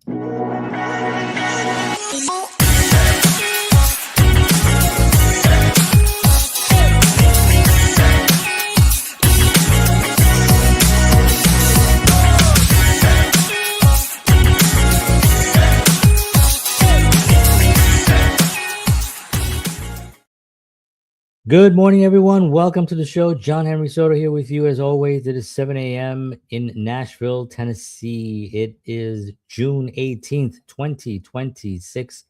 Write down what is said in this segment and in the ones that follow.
Good morning, everyone. Welcome to the show. John Henry Soto here with you as always. It is 7 a.m. in Nashville, Tennessee. It is June 18th, 2026.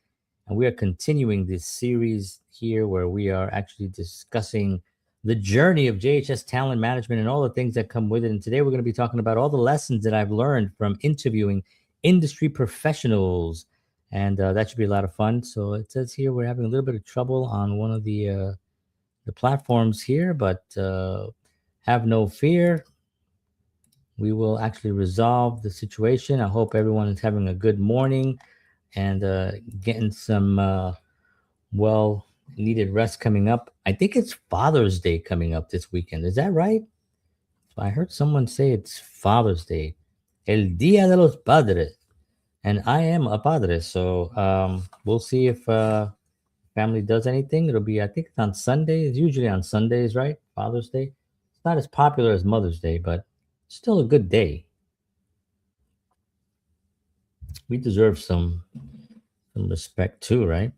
And we are continuing this series here where we are actually discussing the journey of JHS talent management and all the things that come with it. And today we're going to be talking about all the lessons that I've learned from interviewing industry professionals. And that should be a lot of fun. So it says here we're having a little bit of trouble on one of the platforms here, but have no fear. We will actually resolve the situation. I hope everyone is having a good morning and getting some well needed rest coming up. I think it's Father's Day coming up this weekend. Is that right? I heard someone say it's Father's Day. El Día de los Padres. And I am a padre, so we'll see if family does anything. It'll be, I think it's on Sundays, usually on Sundays, right? Father's Day. It's not as popular as Mother's Day, but still a good day. We deserve some respect too, right?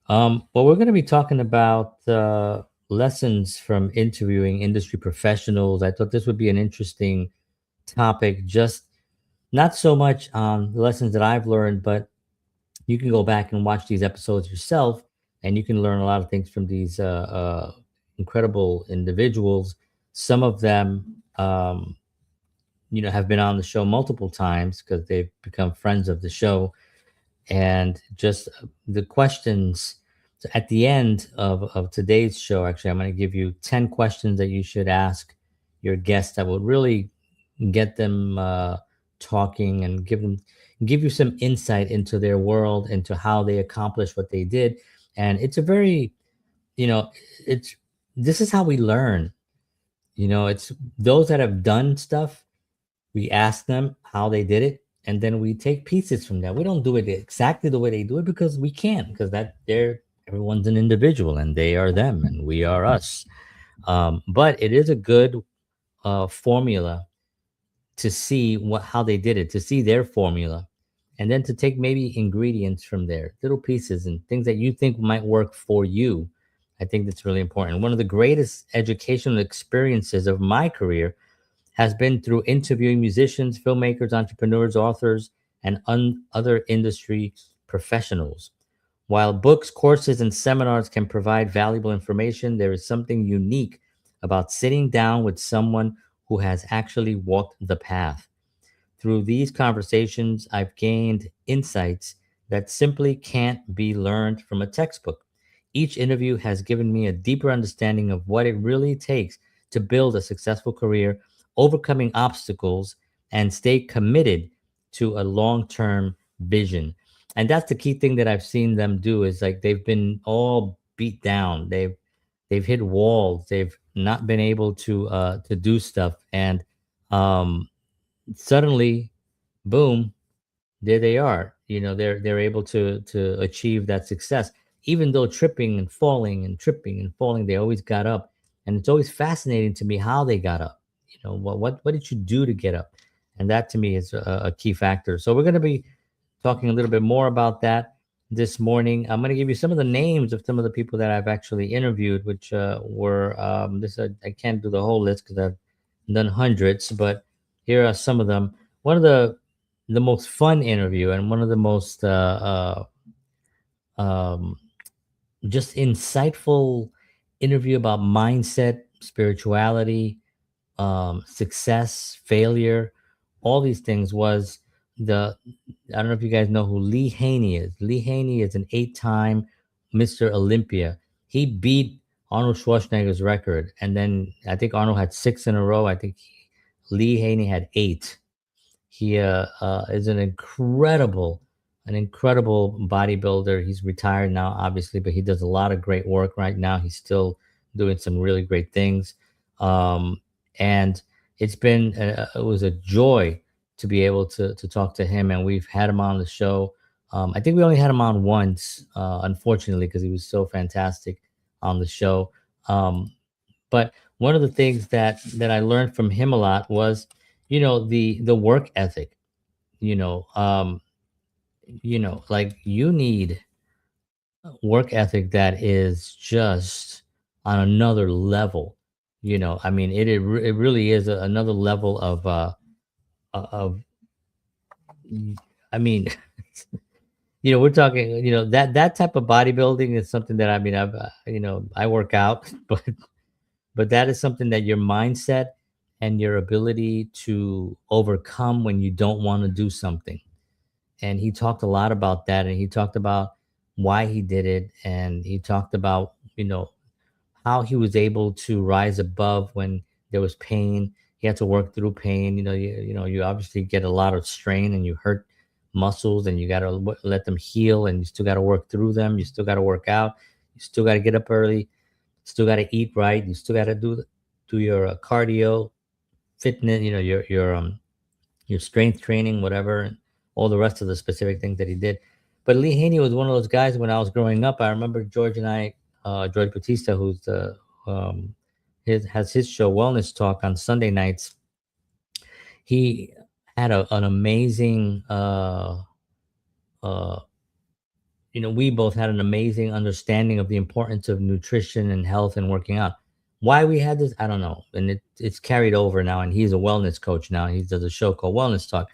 Well, we're going to be talking about lessons from interviewing industry professionals. I thought this would be an interesting topic, just not so much on the lessons that I've learned, but you can go back and watch these episodes yourself and you can learn a lot of things from these incredible individuals. Some of them, have been on the show multiple times because they've become friends of the show. And just the questions at the end of today's show, actually, I'm going to give you 10 questions that you should ask your guests that will really get them talking and give you some insight into their world, into how they accomplished what they did. And it's a very, this is how we learn. It's those that have done stuff, we ask them how they did it, and then we take pieces from that. We don't do it exactly the way they do it because we can't, because everyone's an individual and they are them and we are us. But it is a good formula to see how they did it, to see their formula, and then to take maybe ingredients from there, little pieces and things that you think might work for you. I think that's really important. One of the greatest educational experiences of my career has been through interviewing musicians, filmmakers, entrepreneurs, authors, and other industry professionals. While books, courses, and seminars can provide valuable information, there is something unique about sitting down with someone who has actually walked the path. Through these conversations, I've gained insights that simply can't be learned from a textbook. Each interview has given me a deeper understanding of what it really takes to build a successful career, overcoming obstacles, and stay committed to a long-term vision. And that's the key thing that I've seen them do, is like they've been all beat down. They've hit walls. They've not been able to do stuff, and suddenly, boom, there they are. They're able to achieve that success, even though tripping and falling and tripping and falling. They always got up, and it's always fascinating to me how they got up. What did you do to get up? And that to me is a key factor. So we're going to be talking a little bit more about that this morning. I'm going to give you some of the names of some of the people that I've actually interviewed, which were I can't do the whole list because I've done hundreds, but here are some of them. One of the most fun interview and one of the most just insightful interview about mindset, spirituality, success, failure, all these things was I don't know if you guys know who Lee Haney is. Lee Haney is an 8-time Mr. Olympia. He beat Arnold Schwarzenegger's record, and then I think Arnold had 6 in a row. I think Lee Haney had 8. He is an incredible bodybuilder. He's retired now, obviously, but he does a lot of great work right now. He's still doing some really great things. And it was a joy to be able to talk to him, and we've had him on the show. I think we only had him on once, unfortunately, because he was so fantastic on the show. Um, but one of the things that I learned from him a lot was, the work ethic. You know, um, like you need work ethic that is just on another level. I mean, it really is another level of I mean, we're talking, that type of bodybuilding is something that, I mean, I work out, but that is something that your mindset and your ability to overcome when you don't want to do something. And he talked a lot about that, and he talked about why he did it, and he talked about, how he was able to rise above when there was pain. He had to work through pain. You obviously get a lot of strain and you hurt muscles, and you got to let them heal, and you still got to work through them. You still got to work out. You still got to get up early. Still got to eat right. You still got to do your cardio, fitness. Your strength training, whatever, and all the rest of the specific things that he did. But Lee Haney was one of those guys when I was growing up. I remember George and I, George Batista, who's um, has his show Wellness Talk on Sunday nights. He had an amazing, uh, we both had an amazing understanding of the importance of nutrition and health and working out. Why we had this, I don't know, and it's carried over now. And he's a wellness coach now. He does a show called Wellness Talk.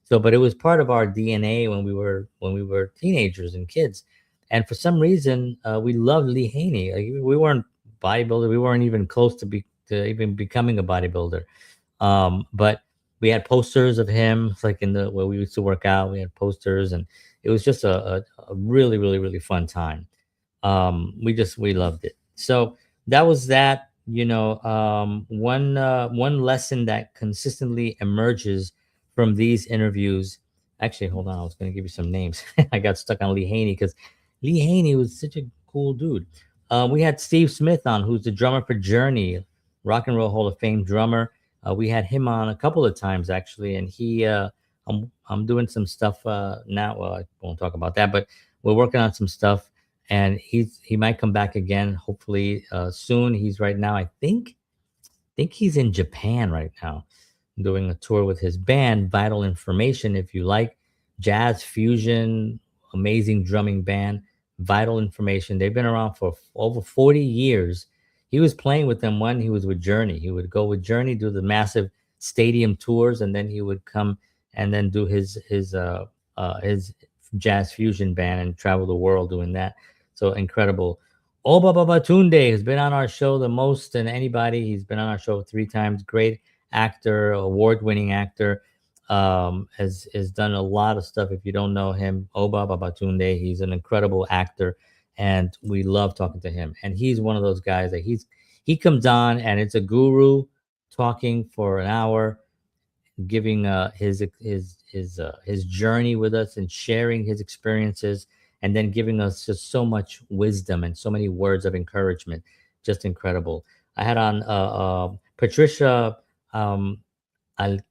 So, but it was part of our DNA when we were teenagers and kids, and for some reason, we loved Lee Haney. Like, we weren't bodybuilder, we weren't even close to even becoming a bodybuilder. But we had posters of him, like in the where we used to work out. We had posters, and it was just a really, really, really fun time. We loved it. So that was that. One lesson that consistently emerges from these interviews. Actually, hold on, I was going to give you some names. I got stuck on Lee Haney because Lee Haney was such a cool dude. We had Steve Smith on, who's the drummer for Journey, Rock and Roll Hall of Fame drummer. We had him on a couple of times actually, and I'm doing some stuff now. Well, I won't talk about that, but we're working on some stuff, and he might come back again, hopefully soon. He's right now, I think he's in Japan right now, doing a tour with his band, Vital Information. If you like jazz fusion, amazing drumming band, Vital Information. They've been around for over 40 years. He was playing with them when he was with Journey. He would go with Journey, do the massive stadium tours, and then he would come and then do his jazz fusion band and travel the world doing that. So incredible. Oba Babatunde has been on our show the most than anybody. He's been on our show 3 times. Great actor, award-winning actor. Has done a lot of stuff. If you don't know him, Oba Babatunde, he's an incredible actor, and we love talking to him. And he's one of those guys that he comes on, and it's a guru talking for an hour, giving his journey with us and sharing his experiences, and then giving us just so much wisdom and so many words of encouragement. Just incredible. I had on Patricia Alkiva.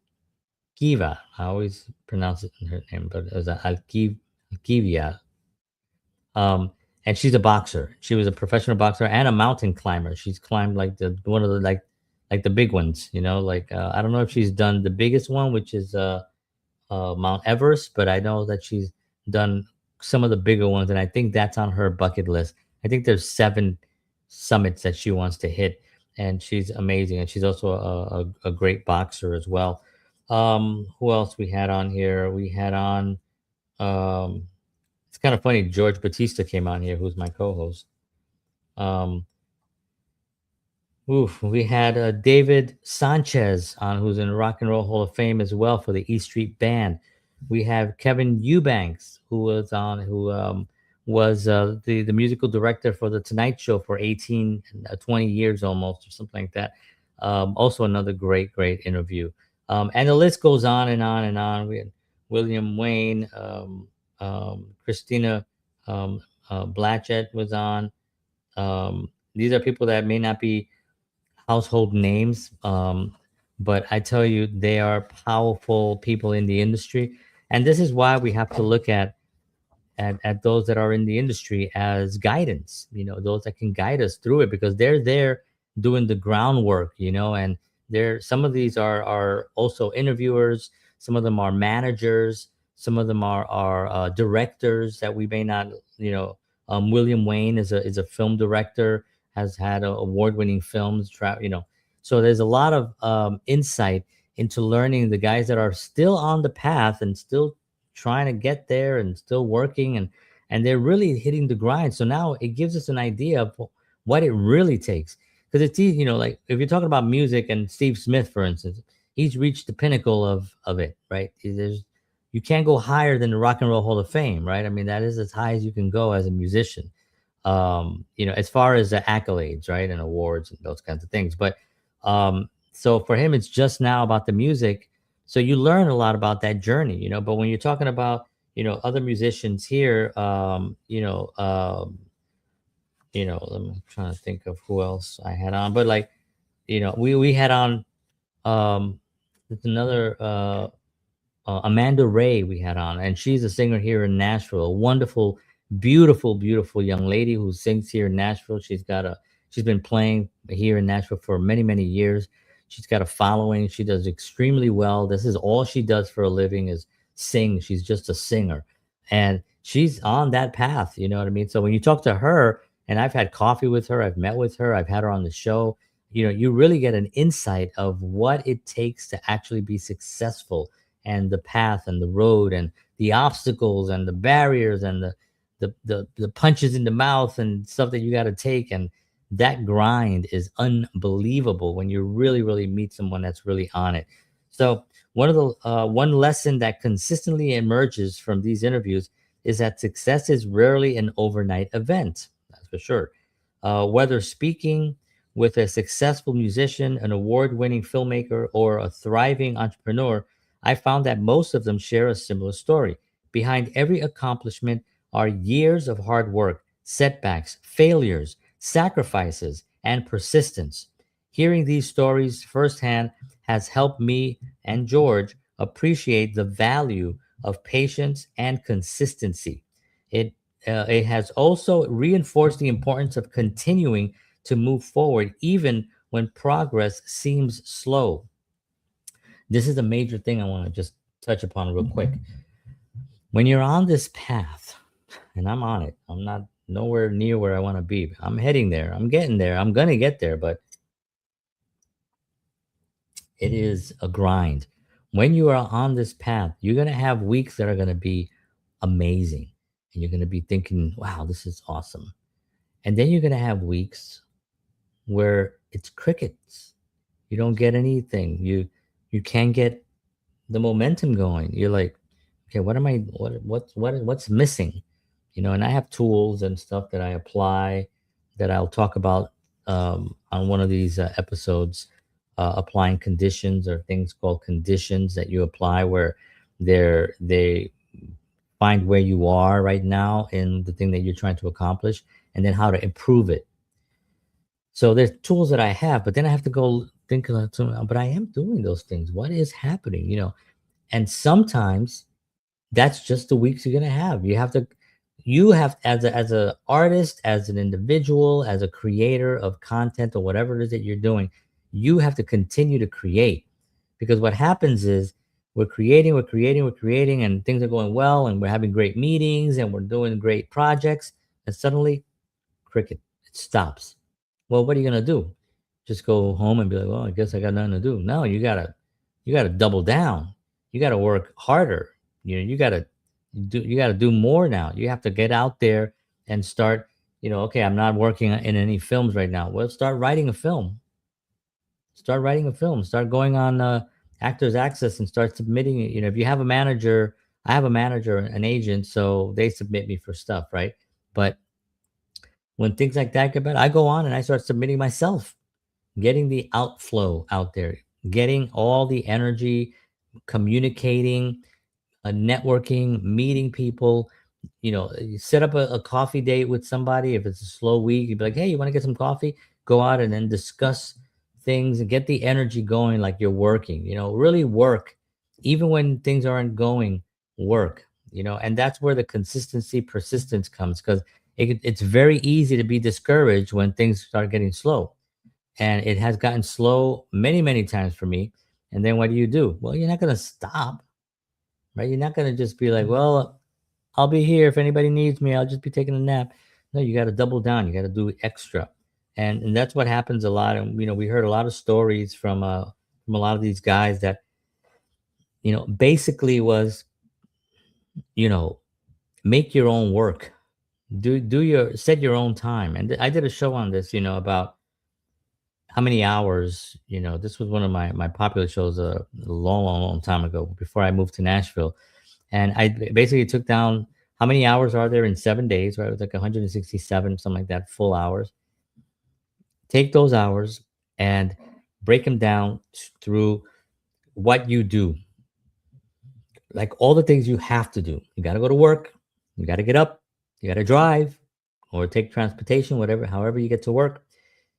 I always pronounce it in her name, but it was Alkivia. Um, and she's a boxer. She was a professional boxer and a mountain climber. She's climbed like the one of the like the big ones. Like I don't know if she's done the biggest one, which is Mount Everest, but I know that she's done some of the bigger ones, and I think that's on her bucket list. I think there's 7 summits that she wants to hit, and she's amazing. And she's also a great boxer as well. Who else we had on here? We had on. Um, it's kind of funny. George Batista came on here, who's my co-host. Um, Oof, we had David Sanchez on, who's in Rock and Roll Hall of Fame as well for the E Street Band. We have Kevin Eubanks, who was the musical director for the Tonight Show for 18, 20 years almost, or something like that. Also, another great interview. And the list goes on and on and on. We had William Wayne, Christina Blatchett was on. These are people that may not be household names. but I tell you, they are powerful people in the industry. And this is why we have to look at those that are in the industry as guidance, those that can guide us through it, because they're there doing the groundwork, and they're some of these are also interviewers, some of them are managers, some of them are directors that we may not, William Wayne is a film director, has had award-winning films, so there's a lot of insight into learning the guys that are still on the path and still trying to get there and still working, and they're really hitting the grind. So now it gives us an idea of what it really takes. Because it's easy, like if you're talking about music and Steve Smith, for instance, he's reached the pinnacle of it, right? You can't go higher than the Rock and Roll Hall of Fame, right? I mean, that is as high as you can go as a musician. As far as the accolades, right, and awards and those kinds of things. But so for him, it's just now about the music. So you learn a lot about that journey, But when you're talking about, other musicians here, I'm trying to think of who else I had on, but like, we had on um, there's another Amanda Ray we had on, and she's a singer here in Nashville. A wonderful, beautiful, beautiful young lady who sings here in Nashville. She's been playing here in Nashville for many, many years. She's got a following. She does extremely well. This is all she does for a living is sing. She's just a singer, and she's on that path. You know what I mean? So when you talk to her, and I've had coffee with her, I've met with her, I've had her on the show. You really get an insight of what it takes to actually be successful, and the path and the road and the obstacles and the barriers and the punches in the mouth and stuff that you got to take. And that grind is unbelievable when you really meet someone that's really on it. So one lesson that consistently emerges from these interviews is that success is rarely an overnight event. That's for sure. Whether speaking with a successful musician, an award-winning filmmaker, or a thriving entrepreneur, I found that most of them share a similar story. Behind every accomplishment are years of hard work, setbacks, failures, sacrifices, and persistence. Hearing these stories firsthand has helped me and George appreciate the value of patience and consistency. It has also reinforced the importance of continuing to move forward even when progress seems slow. This is a major thing I want to just touch upon real quick. When you're on this path, and I'm on it, I'm not nowhere near where I want to be. I'm heading there. I'm getting there. I'm going to get there, but it is a grind. When you are on this path, you're going to have weeks that are going to be amazing. And you're going to be thinking, wow, this is awesome. And then you're going to have weeks where it's crickets. You don't get anything. You can't get the momentum going. You're like, okay, what's missing? And I have tools and stuff that I apply that I'll talk about on one of these episodes. Applying conditions, or things called conditions that you apply, where they find where you are right now in the thing that you're trying to accomplish, and then how to improve it. So there's tools that I have, but then I have to go think about something. But I am doing those things. What is happening? And sometimes that's just the weeks you're gonna have. You have as a artist, as an individual, as a creator of content or whatever it is that you're doing, you have to continue to create. Because what happens is we're creating, and things are going well, and we're having great meetings, and we're doing great projects, and suddenly cricket, it stops. Well, what are you gonna do? Just go home and be like, well, I guess I got nothing to do. No, you gotta double down. You gotta work harder. You gotta do more now. You have to get out there and start, okay, I'm not working in any films right now. Well, start writing a film. Start writing a film. Start going on Actors Access and start submitting it. If you have a manager, I have a manager, an agent, so they submit me for stuff, right? But when things like that get better, I go on and I start submitting myself, getting the outflow out there, getting all the energy, communicating, networking, meeting people. You set up a coffee date with somebody. If it's a slow week, you'd be like, hey, you want to get some coffee? Go out and then discuss things and get the energy going like you're working, really work. Even when things aren't going, work, and that's where the consistency, persistence comes, because it's very easy to be discouraged when things start getting slow. And it has gotten slow many, many times for me. And then what do? Well, you're not going to stop, right? You're not going to just be like, well, I'll be here if anybody needs me. I'll just be taking a nap. No, you got to double down. You got to do extra, and that's what happens a lot. And we heard a lot of stories from a lot of these guys that basically was you know make your own work, do your set your own time. And I did a show on this, about how many hours. This was one of my popular shows a long, long, long time ago before I moved to Nashville. And I basically took down how many hours are there in 7 days, right? It was like 167, something like that, full hours. Take those hours and break them down through what you do, like all the things you have to do. You got to go to work, you got to get up, you got to drive or take transportation, whatever, however you get to work.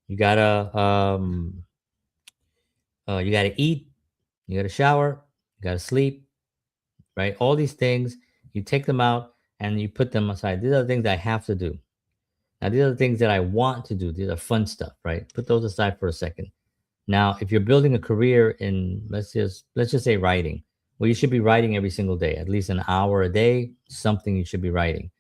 You got to eat, you got to shower, you got to sleep, right? All these things, you take them out and you put them aside. These are the things I have to do. Now, these are the things that I want to do. These are fun stuff, right? Put those aside for a second. Now, if you're building a career in, let's just say writing, well, you should be writing every single day, at least an hour a day, something you should be writing.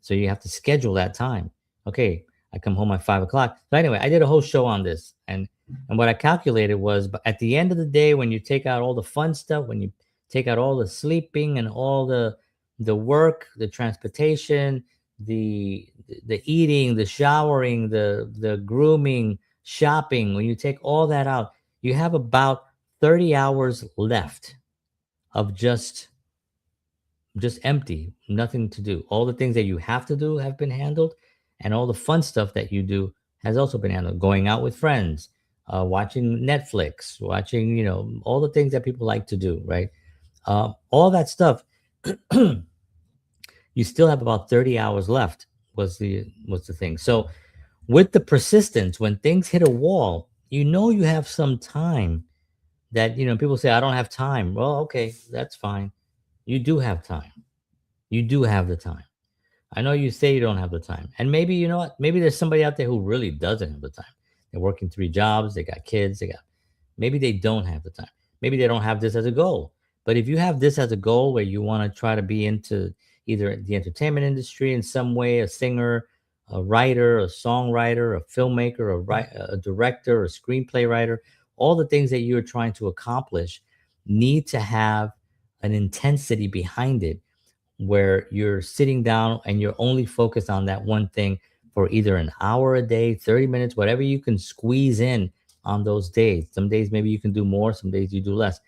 So you have to schedule that time. Okay, I come home at 5 o'clock. So anyway, I did a whole show on this, and what I calculated was, but at the end of the day, when you take out all the fun stuff, when you take out all the sleeping and all the work, the transportation, the eating, the showering, the grooming, shopping, when you take all that out, you have about 30 hours left of just empty, nothing to do. All the things that you have to do have been handled, and all the fun stuff that you do has also been handled. Going out with friends, watching Netflix, watching, all the things that people like to do, right? All that stuff, you still have about 30 hours left. Was the thing. So with the persistence, when things hit a wall, you have some time that people say, I don't have time. Well, okay, that's fine. You do have time. You do have the time. I know you say you don't have the time. And maybe, you know what? Maybe there's somebody out there who really doesn't have the time. They're working 3 jobs, they got kids, maybe they don't have the time. Maybe they don't have this as a goal. But if you have this as a goal where you want to try to be into either the entertainment industry in some way, a singer, a writer, a songwriter, a filmmaker, a director, a screenplay writer, all the things that you're trying to accomplish need to have an intensity behind it, where you're sitting down and you're only focused on that one thing for either an hour a day, 30 minutes, whatever you can squeeze in on those days. Some days maybe you can do more, some days you do less.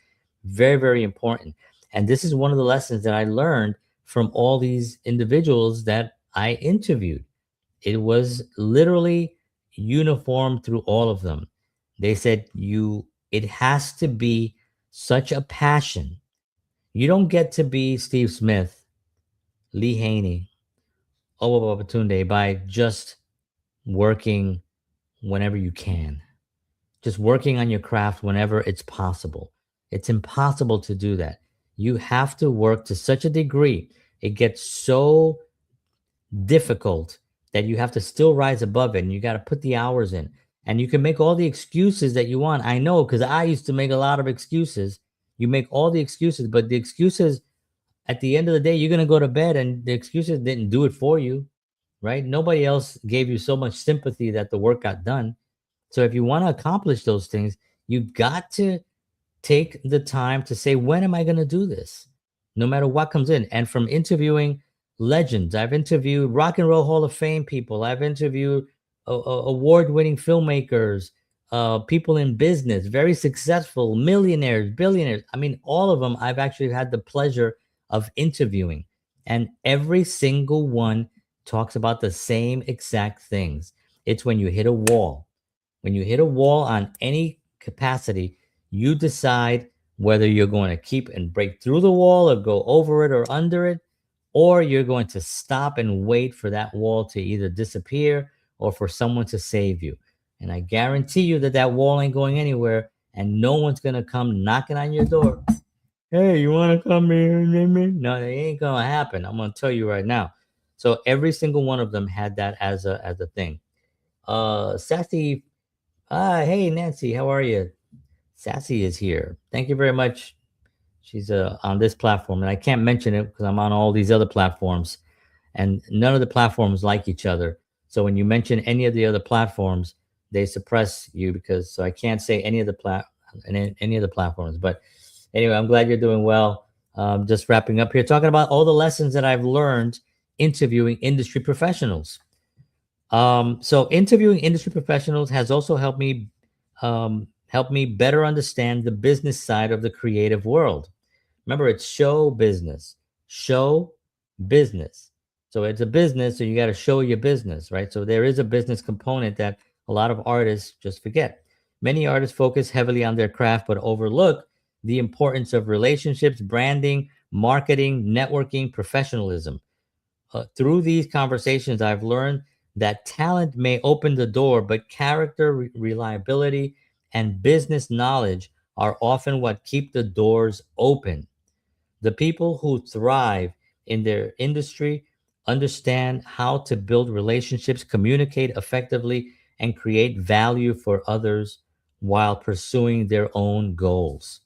Very, very important. And this is one of the lessons that I learned from all these individuals that I interviewed. It was literally uniform through all of them. They said it has to be such a passion. You don't get to be Steve Smith, Lee Haney, Owa Babatunde by just working whenever you can, just working on your craft whenever it's possible. It's impossible to do that. You have to work to such a degree. It gets so difficult that you have to still rise above it, and you got to put the hours in. And you can make all the excuses that you want. I know, because I used to make a lot of excuses. You make all the excuses, but the excuses, at the end of the day, you're going to go to bed and the excuses didn't do it for you, right? Nobody else gave you so much sympathy that the work got done. So if you want to accomplish those things, you've got to take the time to say, when am I going to do this? No matter what comes in. And from interviewing legends, I've interviewed Rock and Roll Hall of Fame people, I've interviewed award-winning filmmakers, people in business, very successful, millionaires, billionaires. I mean, all of them I've actually had the pleasure of interviewing. And every single one talks about the same exact things. It's when you hit a wall. When you hit a wall on any capacity, you decide whether you're going to keep and break through the wall or go over it or under it, or you're going to stop and wait for that wall to either disappear or for someone to save you. And I guarantee you that that wall ain't going anywhere, and no one's gonna come knocking on your door. Hey, you want to come here? No, it ain't gonna happen. I'm gonna tell you right now. So every single one of them had that as a thing. Sassy. Hey Nancy, how are you? Sassy is here. Thank you very much. She's on this platform, and I can't mention it because I'm on all these other platforms, and none of the platforms like each other. So when you mention any of the other platforms, they suppress you because so I can't say any of the platforms. But anyway, I'm glad you're doing well. Just wrapping up here, talking about all the lessons that I've learned interviewing industry professionals. So interviewing industry professionals has also helped me better understand the business side of the creative world. Remember, it's show business. So it's a business, so you got to show your business, right? So there is a business component that a lot of artists just forget. Many artists focus heavily on their craft, but overlook the importance of relationships, branding, marketing, networking, professionalism. Through these conversations, I've learned that talent may open the door, but character, reliability, and business knowledge are often what keep the doors open. The people who thrive in their industry understand how to build relationships, communicate effectively, and create value for others while pursuing their own goals.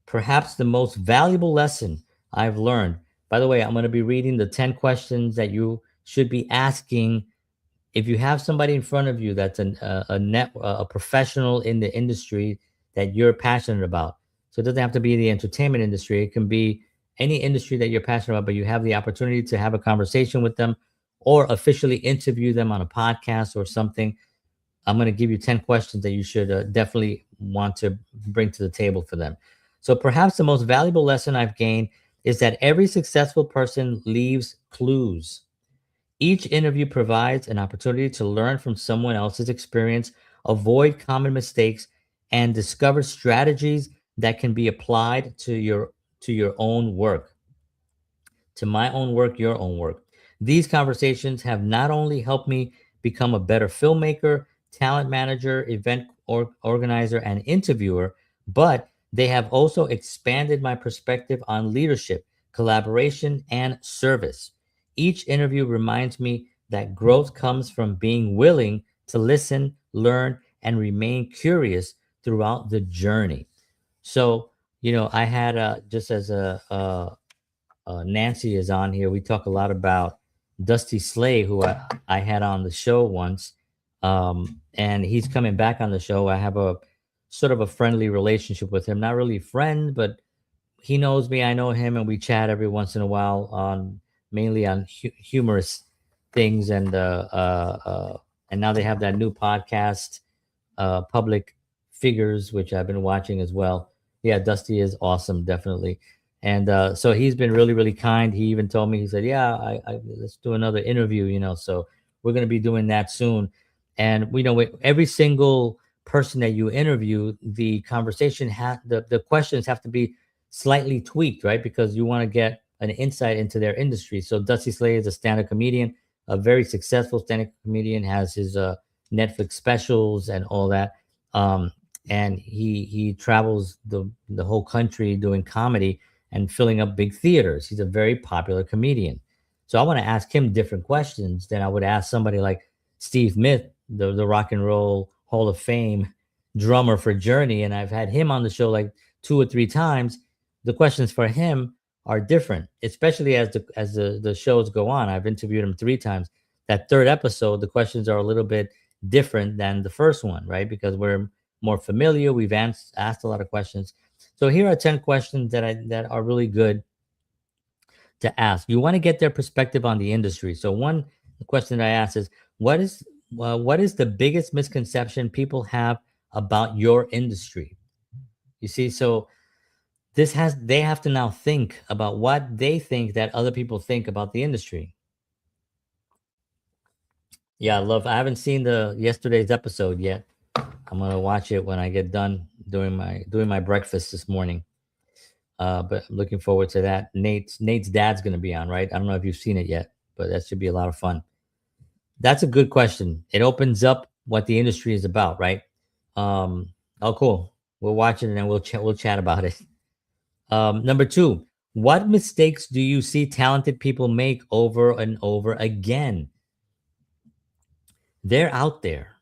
Perhaps the most valuable lesson I've learned. By the way, I'm going to be reading the 10 questions that you should be asking if you have somebody in front of you that's a professional in the industry that you're passionate about. So it doesn't have to be the entertainment industry. It can be any industry that you're passionate about, but you have the opportunity to have a conversation with them or officially interview them on a podcast or something. I'm going to give you 10 questions that you should definitely want to bring to the table for them. So perhaps the most valuable lesson I've gained is that every successful person leaves clues. Each interview provides an opportunity to learn from someone else's experience, avoid common mistakes, and discover strategies that can be applied to your own work, to my own work, your own work. These conversations have not only helped me become a better filmmaker, talent manager, organizer, and interviewer, but they have also expanded my perspective on leadership, collaboration, and service. Each interview reminds me that growth comes from being willing to listen, learn, and remain curious throughout the journey. So, I had just as Nancy is on here. We talk a lot about Dusty Slay, who I had on the show once, and he's coming back on the show. I have a sort of a friendly relationship with him. Not really friend, but he knows me. I know him, and we chat every once in a while on mainly on humorous things. And now they have that new podcast, Public Figures, which I've been watching as well. Yeah, Dusty is awesome, definitely. And so he's been really, really kind. He even told me, he said, "Yeah, let's do another interview." So we're going to be doing that soon. And we know with every single person that you interview, the conversation the questions have to be slightly tweaked, right? Because you want to get an insight into their industry. So Dusty Slay is a stand-up comedian, a very successful stand-up comedian, has his Netflix specials and all that. And he travels the whole country doing comedy and filling up big theaters. He's a very popular comedian. So I want to ask him different questions than I would ask somebody like Steve Myth, the Rock and Roll Hall of Fame drummer for Journey. And I've had him on the show like 2 or 3 times. The questions for him are different, especially as the shows go on. I've interviewed him 3 times. That third episode, the questions are a little bit different than the first one, right? Because we're more familiar. We've asked a lot of questions. So here are 10 questions that are really good to ask. You want to get their perspective on the industry. So one question that I asked is, what is the biggest misconception people have about your industry? You see, so they have to now think about what they think that other people think about the industry. Yeah, I haven't seen the yesterday's episode yet. I'm gonna watch it when I get done doing my breakfast this morning. But I'm looking forward to that. Nate's dad's gonna be on, right? I don't know if you've seen it yet, but that should be a lot of fun. That's a good question. It opens up what the industry is about, right? Um, oh, cool. We'll watch it and then we'll chat about it. Number two, what mistakes do you see talented people make over and over again? They're out there.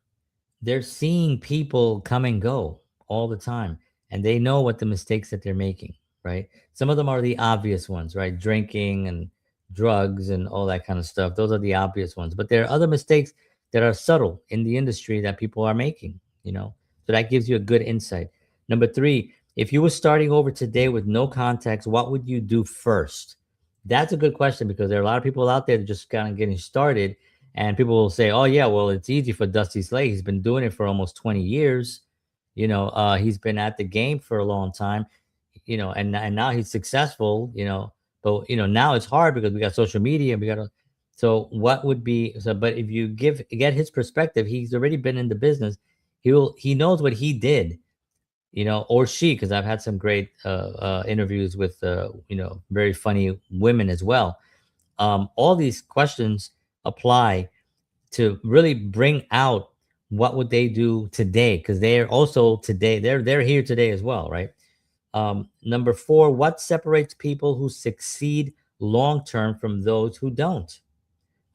They're seeing people come and go all the time, and they know what the mistakes that they're making, right? Some of them are the obvious ones, right? Drinking and drugs and all that kind of stuff. Those are the obvious ones, but there are other mistakes that are subtle in the industry that people are making, so that gives you a good insight. Number three, if you were starting over today with no context, what would you do first? That's a good question, because there are a lot of people out there that just kind of getting started, and people will say, "Oh yeah, well it's easy for Dusty Slay. He's been doing it for almost 20 years. He's been at the game for a long time. And now he's successful. But now it's hard because we got social media. We got to. So what would be so? But if you get his perspective, he's already been in the business. He knows what he did. Or she, because I've had some great interviews with very funny women as well. All these questions apply to really bring out what would they do today, because they're also today, they're here today as well, right? Number four, what separates people who succeed long term from those who don't?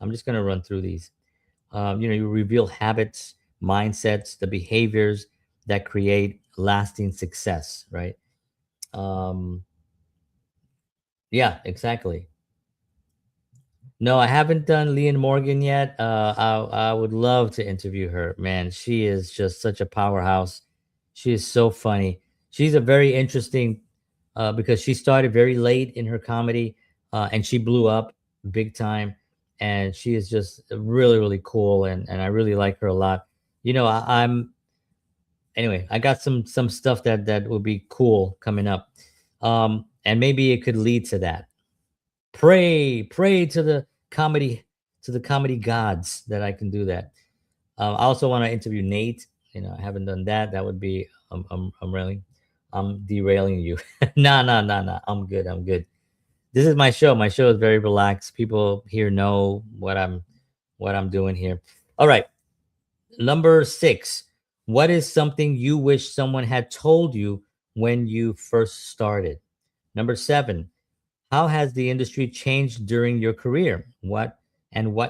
I'm just going to run through these. You reveal habits, mindsets, the behaviors that create lasting success, right? um yeah, exactly. No, I haven't done Leon Morgan yet. I would love to interview her. Man, she is just such a powerhouse. She is so funny. She's a very interesting, because she started very late in her comedy, and she blew up big time. And she is just really, really cool, and I really like her a lot. I'm anyway. I got some stuff that would be cool coming up, and maybe it could lead to that. Pray to the comedy gods that I can do that. I also want to interview Nate. I haven't done that. That would be I'm derailing you. No, no, no, no. I'm good. I'm good. This is my show. My show is very relaxed. People here know what I'm doing here. All right. Number six. What is something you wish someone had told you when you first started? Number seven. How has the industry changed during your career? What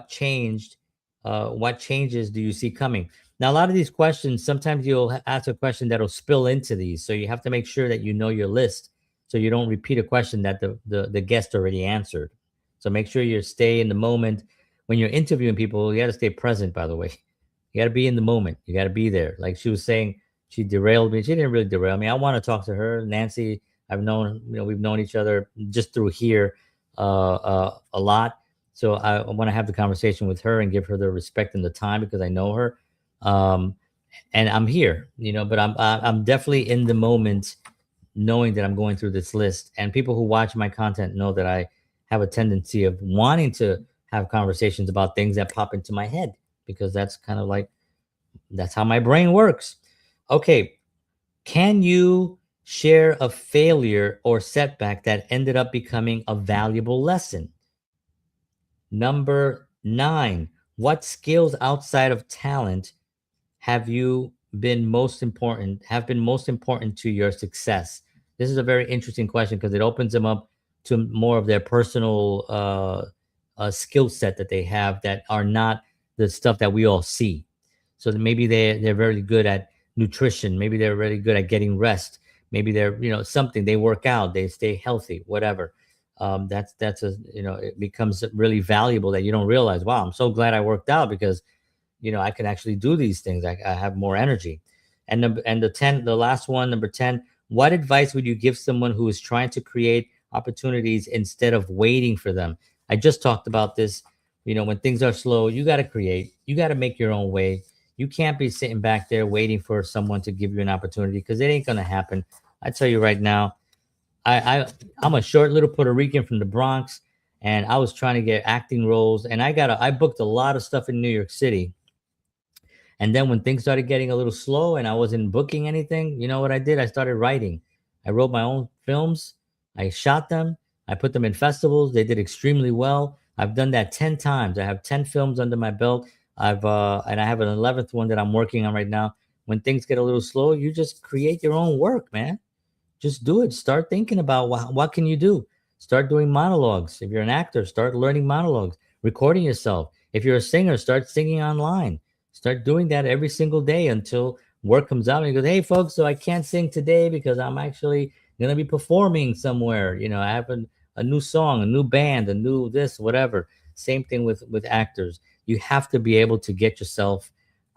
changed? What changes do you see coming? Now, a lot of these questions, sometimes you'll ask a question that'll spill into these. So you have to make sure that you know your list, so you don't repeat a question that the guest already answered. So make sure you stay in the moment. When you're interviewing people, you got to stay present, by the way. You got to be in the moment. You got to be there. Like she was saying, she derailed me. She didn't really derail me. I want to talk to her. Nancy, we've known each other just through here a lot. So I want to have the conversation with her and give her the respect and the time, because I know her. Um, and I'm here, but I'm definitely in the moment, knowing that I'm going through this list. And people who watch my content know that I have a tendency of wanting to have conversations about things that pop into my head, because that's kind of like, that's how my brain works. Okay, can you share a failure or setback that ended up becoming a valuable lesson? Number nine, what skills outside of talent have been most important to your success? This is a very interesting question, because it opens them up to more of their personal skill set that they have, that are not the stuff that we all see. So maybe they're very good at nutrition. Maybe they're really good at getting rest. Maybe they're something, they work out, they stay healthy, whatever. That's a it becomes really valuable, that you don't realize. Wow, I'm so glad I worked out, because I can actually do these things. I have more energy. And the last one, number 10, what advice would you give someone who is trying to create opportunities instead of waiting for them? I just talked about this. When things are slow, you got to create, you got to make your own way. You can't be sitting back there waiting for someone to give you an opportunity, because it ain't going to happen. I tell you right now, I'm a short little Puerto Rican from the Bronx, and I was trying to get acting roles, and I booked a lot of stuff in New York City. And then when things started getting a little slow and I wasn't booking anything, you know what I did? I started writing. I wrote my own films. I shot them. I put them in festivals. They did extremely well. I've done that 10 times. I have 10 films under my belt. And I have an 11th one that I'm working on right now. When things get a little slow, you just create your own work, man. Just do it. Start thinking about what can you do. Start doing monologues. If you're an actor, start learning monologues, recording yourself. If you're a singer, start singing online. Start doing that every single day until work comes out and you go, hey folks, so I can't sing today because I'm actually gonna be performing somewhere. I have a new song, a new band, a new this, whatever. Same thing with actors. You have to be able to get yourself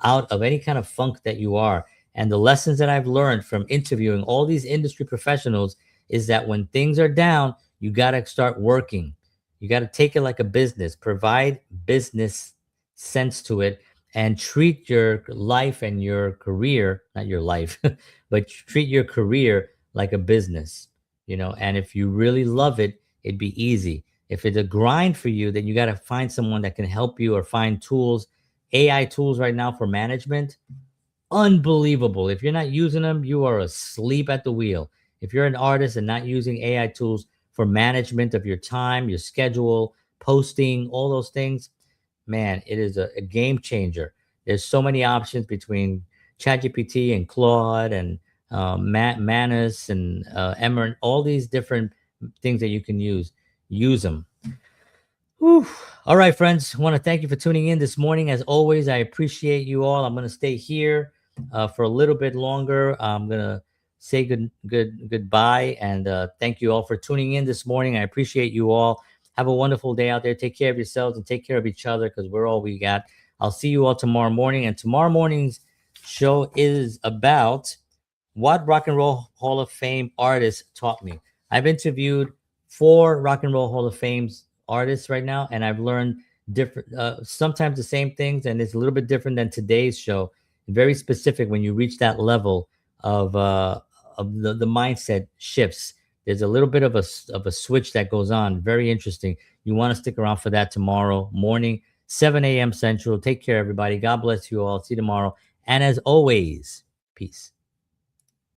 out of any kind of funk that you are. And the lessons that I've learned from interviewing all these industry professionals is that when things are down, you got to start working. You got to take it like a business, provide business sense to it, and treat your life and your career, not your life, but treat your career like a business. And if you really love it, it'd be easy. If it's a grind for you, then you got to find someone that can help you or find tools, AI tools right now for management. Unbelievable. If you're not using them, you are asleep at the wheel. If you're an artist and not using AI tools for management of your time, your schedule, posting, all those things, man, it is a game changer. There's so many options between ChatGPT and Claude and Manus and Emerald, all these different things that you can use. Use them. Whew. All right, friends. I want to thank you for tuning in this morning. As always, I appreciate you all. I'm going to stay here for a little bit longer. I'm going to say goodbye and thank you all for tuning in this morning. I appreciate you all. Have a wonderful day out there. Take care of yourselves and take care of each other because we're all we got. I'll see you all tomorrow morning. And tomorrow morning's show is about what Rock and Roll Hall of Fame artists taught me. I've interviewed 4 Rock and Roll Hall of Fame's artists right now, and I've learned different, sometimes the same things, and it's a little bit different than today's show. Very specific when you reach that level of the mindset shifts. There's a little bit of a switch that goes on. Very interesting. You want to stick around for that tomorrow morning, 7 a.m. Central. Take care, everybody. God bless you all. See you tomorrow. And as always, peace.